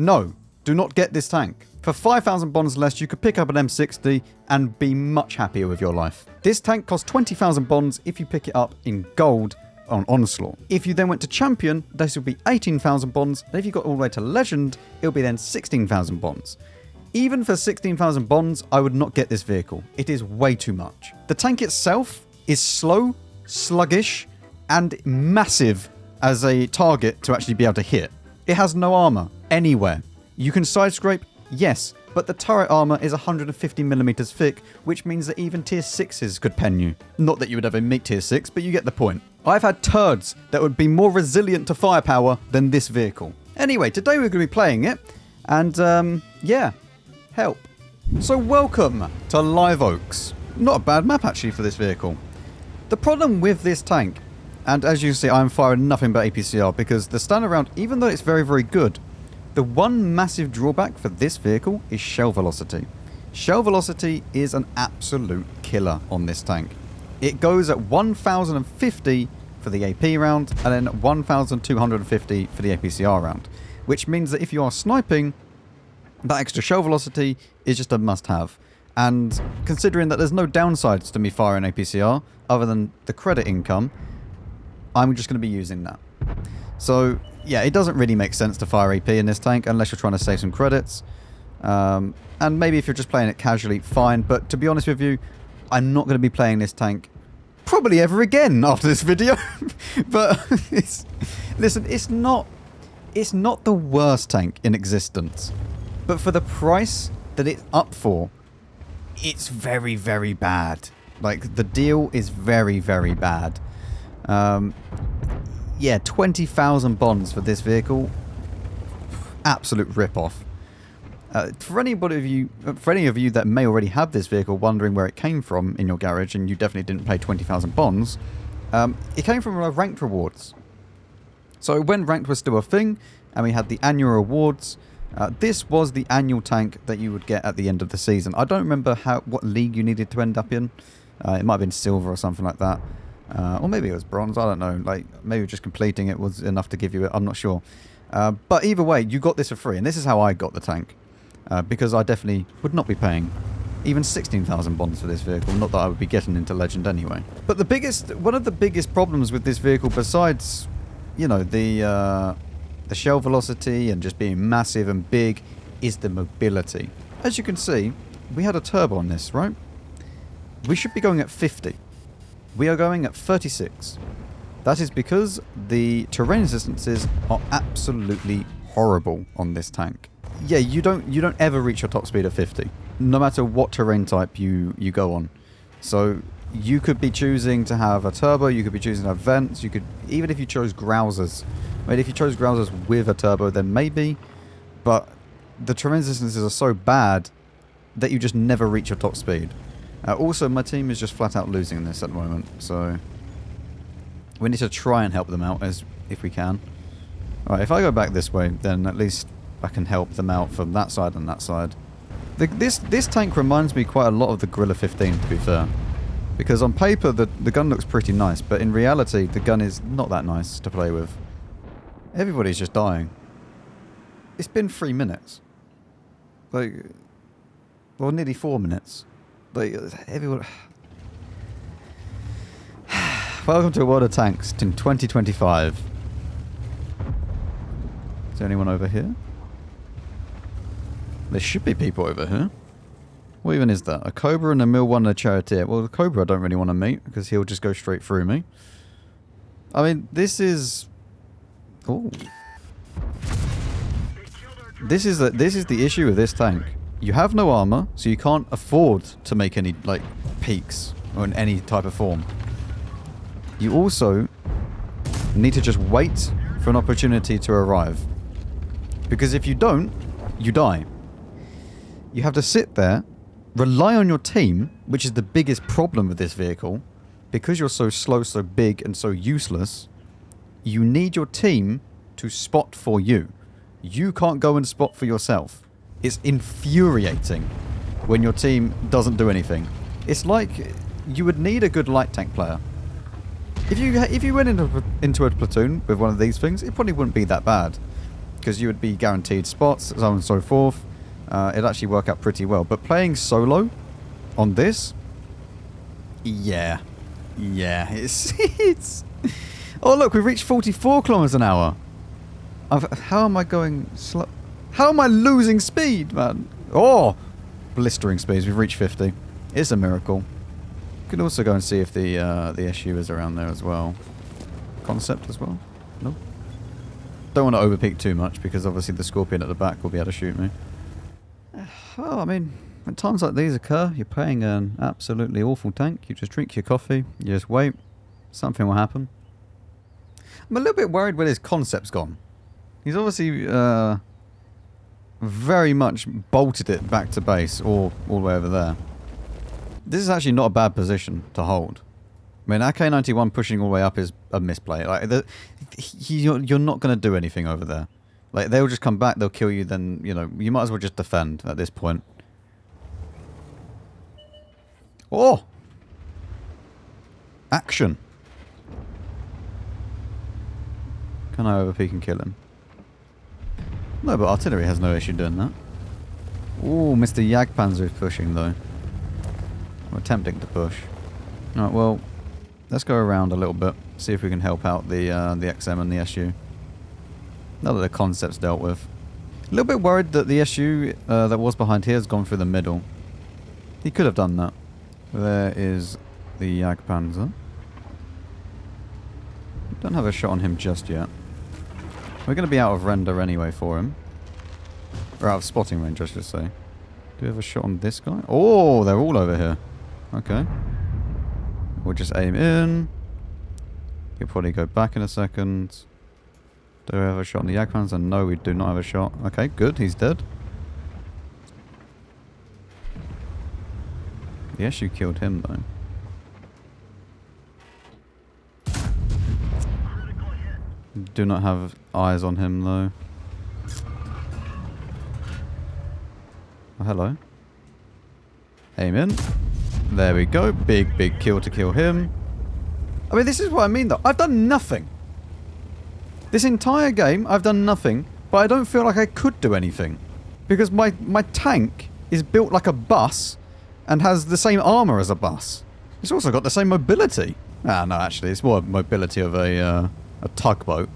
No, do not get this tank. For 5,000 bonds less, you could pick up an M60 and be much happier with your life. This tank costs 20,000 bonds if you pick it up in gold on Onslaught. If you then went to Champion, this would be 18,000 bonds, and if you got all the way to Legend, it'll be then 16,000 bonds. Even for 16,000 bonds, I would not get this vehicle. It is way too much. The tank itself is slow, sluggish, and massive as a target to actually be able to hit. It has no armor anywhere. You can side scrape, yes, but the turret armor is 150mm thick, which means that even tier 6s could pen you. Not that you would ever meet tier 6, but you get the point. I've had turds that would be more resilient to firepower than this vehicle. Anyway, today we're going to be playing it, and yeah, help. So welcome to Live Oaks. Not a bad map actually for this vehicle. The problem with this tank, and as you see I'm firing nothing but APCR because the standard round, even though it's very, very good, the one massive drawback for this vehicle is shell velocity. Shell velocity is an absolute killer on this tank. It goes at 1,050 for the AP round and then 1,250 for the APCR round, which means that if you are sniping, that extra shell velocity is just a must-have. And considering that there's no downsides to me firing APCR other than the credit income, I'm just going to be using that. So yeah, it doesn't really make sense to fire AP in this tank unless you're trying to save some credits. And maybe if you're just playing it casually, fine. But to be honest with you, I'm not going to be playing this tank probably ever again after this video. But listen, it's not the worst tank in existence. But for the price that it's up for, it's very, very bad. Like, the deal is very, very bad. Yeah, 20,000 bonds for this vehicle. Absolute rip-off. For any of you that may already have this vehicle wondering where it came from in your garage, and you definitely didn't pay 20,000 bonds, it came from ranked rewards. So when ranked was still a thing, and we had the annual rewards, this was the annual tank that you would get at the end of the season. I don't remember what league you needed to end up in. It might have been silver or something like that. Or maybe it was bronze, I don't know. Like, maybe just completing it was enough to give you it, I'm not sure. But either way, you got this for free, and this is how I got the tank. Because I definitely would not be paying even 16,000 bonds for this vehicle, not that I would be getting into Legend anyway. But one of the biggest problems with this vehicle, besides, you know, the shell velocity and just being massive and big, is the mobility. As you can see, we had a turbo on this, right? We should be going at 50. We are going at 36. That is because the terrain resistances are absolutely horrible on this tank. Yeah, you don't ever reach your top speed at 50, no matter what terrain type you go on. So you could be choosing to have a turbo, you could be choosing to have vents, you could, even if you chose grousers. I mean, if you chose grousers with a turbo, then maybe, but the terrain resistances are so bad that you just never reach your top speed. Also, my team is just flat out losing this at the moment, so we need to try and help them out as if we can. Alright, if I go back this way, then at least I can help them out from that side and that side. This tank reminds me quite a lot of the Gorilla 15, to be fair. Because on paper, the gun looks pretty nice, but in reality, the gun is not that nice to play with. Everybody's just dying. It's been 3 minutes. Like, well, nearly 4 minutes. Like, everyone... Welcome to a World of Tanks in 2025. Is there anyone over here? There should be people over here. What even is that? A Cobra and a Mill 1 and a Charioteer. Well, the Cobra I don't really want to meet because he'll just go straight through me. I mean, this is... Ooh. This is the issue with this tank. You have no armor, so you can't afford to make any, like, peaks or in any type of form. You also need to just wait for an opportunity to arrive. Because if you don't, you die. You have to sit there, rely on your team, which is the biggest problem with this vehicle. Because you're so slow, so big, and so useless, you need your team to spot for you. You can't go and spot for yourself. It's infuriating when your team doesn't do anything. It's like you would need a good light tank player. If you went into a platoon with one of these things, it probably wouldn't be that bad. because you would be guaranteed spots, so on and so forth. It'd actually work out pretty well. But playing solo on this, yeah, it's. Oh look, we've reached 44 kilometers an hour. How am I going slow? How am I losing speed, man? Oh, blistering speeds. We've reached 50. It's a miracle. Could also go and see if the SU is around there as well. Concept as well. No. Don't want to overpeak too much because obviously the Scorpion at the back will be able to shoot me. Well, I mean, when times like these occur, you're playing an absolutely awful tank. You just drink your coffee, you just wait, something will happen. I'm a little bit worried where his concept's gone. He's obviously very much bolted it back to base, or all the way over there. This is actually not a bad position to hold. I mean, AK-91 pushing all the way up is a misplay. Like, you're not going to do anything over there. Like, they'll just come back, they'll kill you, then, you know, you might as well just defend at this point. Oh! Action! Can I overpeak and kill him? No, but artillery has no issue doing that. Ooh, Mr. Jagdpanzer is pushing, though. Or attempting to push. Alright, well, let's go around a little bit. See if we can help out the XM and the SU. Now that the concept's dealt with. A little bit worried that the SU that was behind here has gone through the middle. He could have done that. There is the Jagdpanzer. Don't have a shot on him just yet. We're going to be out of render anyway for him. Or out of spotting range, I should say. Do we have a shot on this guy? Oh, they're all over here. Okay. We'll just aim in. He'll probably go back in a second. Do we have a shot on the Jagdpanzer? No, we do not have a shot. Okay, good. He's dead. Yes, you killed him, though. Do not have eyes on him, though. Oh, hello. Aim in. There we go. Big kill to kill him. I mean, this is what I mean, though. I've done nothing. This entire game, I've done nothing, but I don't feel like I could do anything. Because my tank is built like a bus and has the same armor as a bus. It's also got the same mobility. Ah, no, actually, it's more mobility of a tugboat.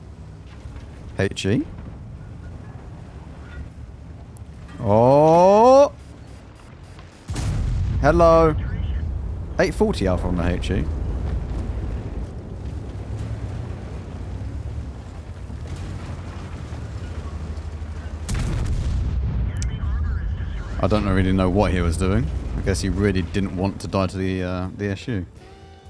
HE. Oh! Hello. 840 alpha on the HE. I don't really know what he was doing. I guess he really didn't want to die to the SU.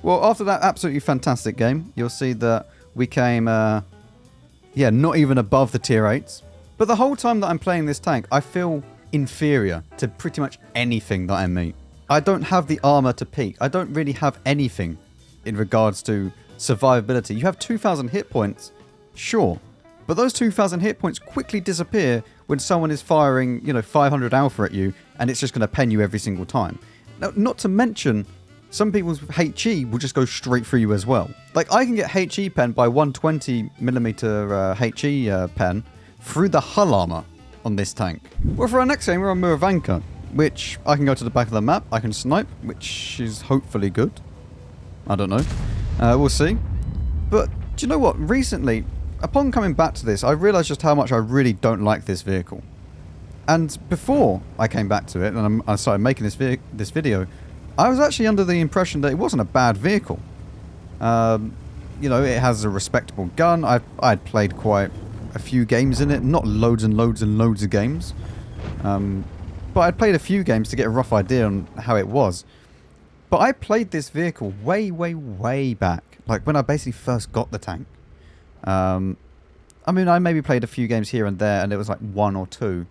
Well, after that absolutely fantastic game, you'll see that we came, yeah, not even above the tier 8s. But the whole time that I'm playing this tank, I feel inferior to pretty much anything that I meet. I don't have the armor to peak. I don't really have anything in regards to survivability. You have 2,000 hit points, sure. But those 2,000 hit points quickly disappear when someone is firing, you know, 500 alpha at you, and it's just going to pen you every single time. Now, not to mention, some people's HE will just go straight through you as well. Like, I can get HE pen by 120mm HE pen through the hull armor on this tank. Well, for our next game, we're on Murovanka, which I can go to the back of the map, I can snipe, which is hopefully good. I don't know. We'll see. But, do you know what? Recently, upon coming back to this, I realised just how much I really don't like this vehicle. And before I came back to it, and I started making this video, I was actually under the impression that it wasn't a bad vehicle. You know, it has a respectable gun. I'd played quite a few games in it, not loads and loads and loads of games. But I'd played a few games to get a rough idea on how it was. But I played this vehicle way back, like when I basically first got the tank. I mean, I maybe played a few games here and there, and it was like 1 or 2.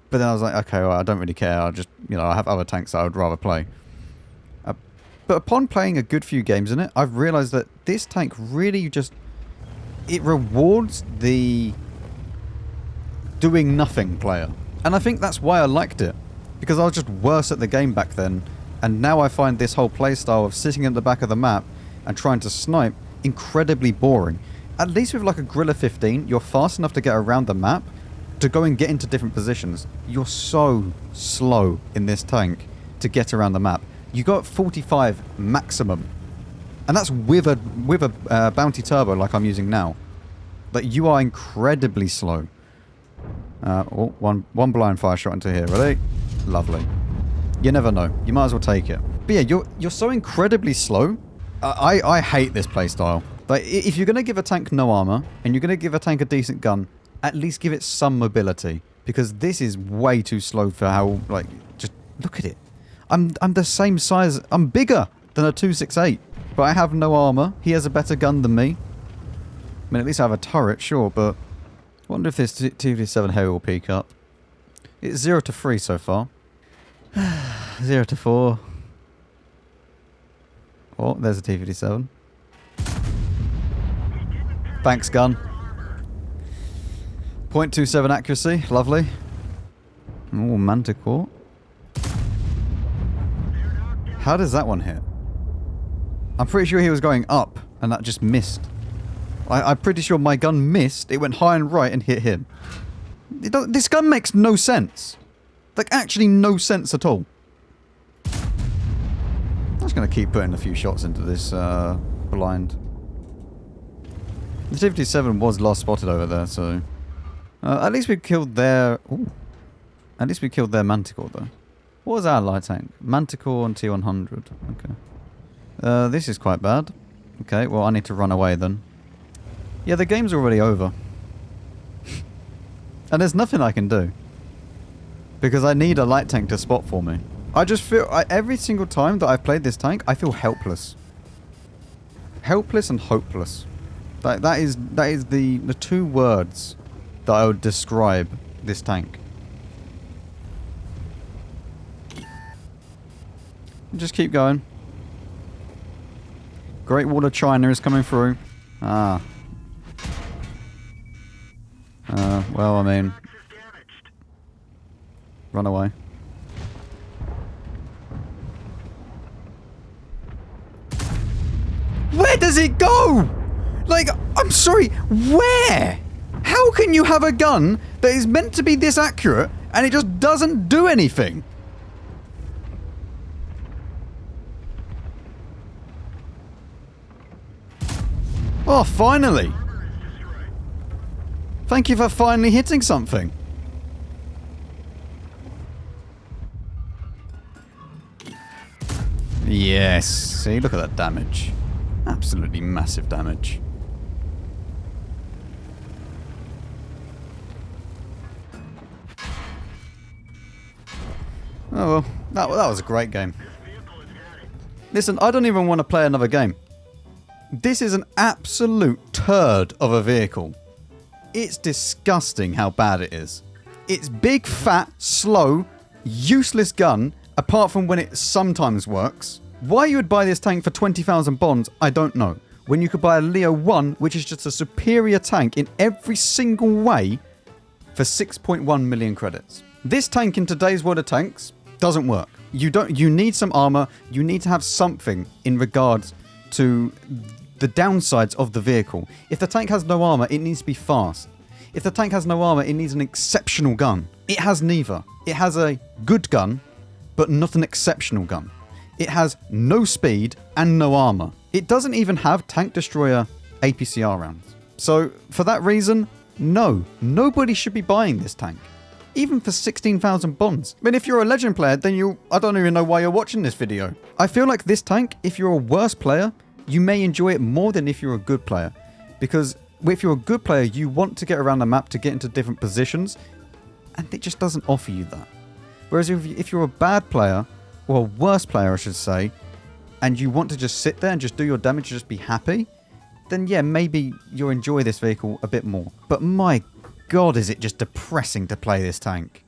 But then I was like, okay, well, I don't really care. I'll just, you know, I have other tanks that I would rather play. But upon playing a good few games in it, I've realised that this tank really just... it rewards the doing nothing player. And I think that's why I liked it. Because I was just worse at the game back then. And now I find this whole playstyle of sitting at the back of the map and trying to snipe incredibly boring. At least with like a Grilla 15, you're fast enough to get around the map, to go and get into different positions. You're so slow in this tank to get around the map. You got 45 maximum. And that's with a bounty turbo like I'm using now. Like, you are incredibly slow. One blind fire shot into here. Ready? Lovely. You never know. You might as well take it. But yeah, you're so incredibly slow. I hate this playstyle. Like, if you're going to give a tank no armor, and you're going to give a tank a decent gun, at least give it some mobility. Because this is way too slow for how, like, just look at it. I'm the same size. I'm bigger than a 268. But I have no armor. He has a better gun than me. I mean, at least I have a turret, sure, but I wonder if this TV7 Harry will peak up. It's 0 to 3 so far. 0 to 4. Oh, there's a T-57. Thanks, gun. 0.27 accuracy. Lovely. Oh, Manticore. How does that one hit? I'm pretty sure he was going up, and that just missed. I'm pretty sure my gun missed. It went high and right and hit him. This gun makes no sense. Like, actually no sense at all. I'm just going to keep putting a few shots into this blind. The 57 was last spotted over there, so... at least we killed their... Ooh. At least we killed their Manticore, though. What was our light tank? Manticore and T100. Okay. This is quite bad. Okay, well, I need to run away then. Yeah, the game's already over. And there's nothing I can do. Because I need a light tank to spot for me. I just feel... every single time that I've played this tank, I feel helpless. Helpless and hopeless. That is the two words that I would describe this tank. Just keep going. Great Wall of China is coming through. Ah. Well, I mean... Run away. Where does it go? Like, I'm sorry, where? How can you have a gun that is meant to be this accurate and it just doesn't do anything? Oh, finally! Thank you for finally hitting something. Yes. See, look at that damage. Absolutely massive damage. Oh well, that was a great game. Listen, I don't even want to play another game. This is an absolute turd of a vehicle. It's disgusting how bad it is. It's big, fat, slow, useless gun, apart from when it sometimes works. Why you would buy this tank for 20,000 bonds, I don't know. When you could buy a Leo 1, which is just a superior tank in every single way, for 6.1 million credits. This tank in today's world of tanks doesn't work. You need some armor, you need to have something in regards to the downsides of the vehicle. If the tank has no armor, it needs to be fast. If the tank has no armor, it needs an exceptional gun. It has neither. It has a good gun, but not an exceptional gun. It has no speed and no armor. It doesn't even have tank destroyer APCR rounds. So, for that reason, no. Nobody should be buying this tank. Even for 16,000 bonds. I mean, if you're a legend player, then I don't even know why you're watching this video. I feel like this tank, if you're a worse player, you may enjoy it more than if you're a good player. Because if you're a good player, you want to get around the map to get into different positions, and it just doesn't offer you that. Whereas if you're a bad player, or a worse player I should say, and you want to just sit there and just do your damage and just be happy, then yeah, maybe you'll enjoy this vehicle a bit more. But my god, is it just depressing to play this tank.